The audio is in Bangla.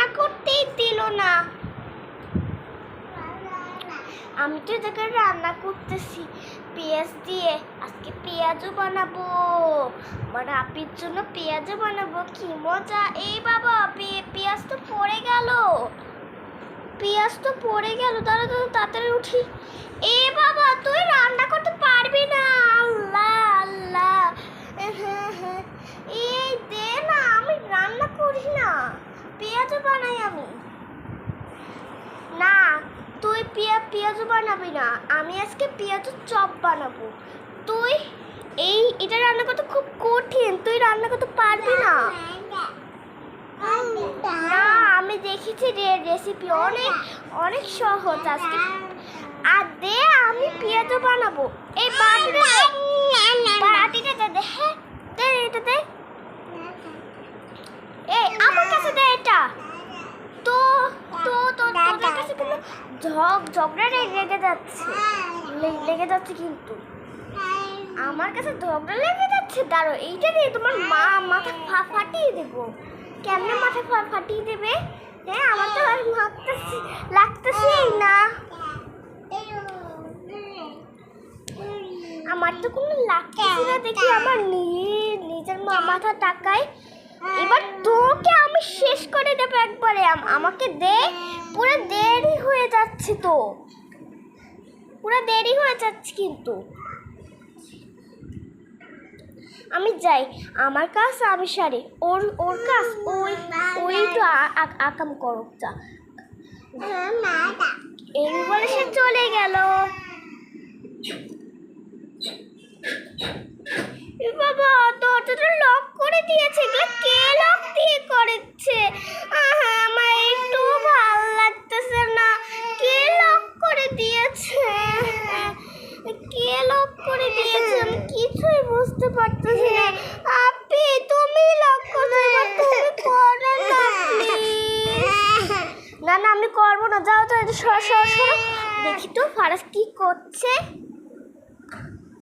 রান্না করতেই দিল না। আমি তো এটাকে রান্না করতেছি পেঁয়াজ দিয়ে। আজকে পেঁয়াজও বানাবো, মানে আপির জন্য পেঁয়াজও বানাবো। কি মজা! এই বাবা, পেঁয়াজ তো পড়ে গেল, পেঁয়াজ তো পড়ে গেল। দাঁড়া দাঁড়া, তাড়াতাড়ি উঠি। এ বাবা, তুই রান্না করতে পারবি না? আল্লাহ আল্লাহ, এই দে না, আমি রান্না করি না, পেঁয়াজও বানাই আমি। না, তুই পেঁয়াজও বানাবি না, আমি আজকে পেঁয়াজের চপ বানাবো। তুই এটা রান্না করতে খুব কঠিন, তুই রান্না করতে পারবি না। না, আমি দেখেছি রেসিপি অনেক অনেক সহজ আজকে। আর দে, আমি পেঁয়াজও বানাবো। এই বাটিটা দে। হ্যাঁ দে, এটা দে। এই আমার কাছে দে এটা। তো তো তোদের কাছে কিন্তু ঝগড়া লেগে যাচ্ছে কিন্তু আমার কাছে ঝগড়া লেগে যাচ্ছে। দাঁড়ো, এইটা দিয়ে তোমার মাথা ফাটিয়ে দেবো। কেমনে মাথা ফাটিয়ে দেবে? হ্যাঁ, আমার তো আর লাগতেছেই না, আমার তো কোনো লাগতেছে না। দেখি আমার নিজের মাথা টাকায়। এবার তোকে আমি শেষ করে দেবো একবারে। আমাকে দে, পুরো দেরি হয়ে যাচ্ছে তো, পুরো দেরি হয়ে যাচ্ছে কিন্তু। আমি যাই, আমার কাজ আমি সারি, ওর কাজ ওই তো আকাম করুক যা। এই বলে সে চলে গেল। বাবা, দরজাটা লক করে দিয়েছে। এগুলো কে লক দিয়ে করেছে? আমার একটু ভালো লাগতেছে না। কে লক করে দিয়েছে? কে লক করে দিয়েছে? আমি কিছুই বুঝতে পারতেছি না। আপি, তুমি লক করে দাও, তুমি করো না প্লিজ। না না, আমি করবো না, যাও তো। সর সর সর, দেখি তো ফারাজ কি করছে।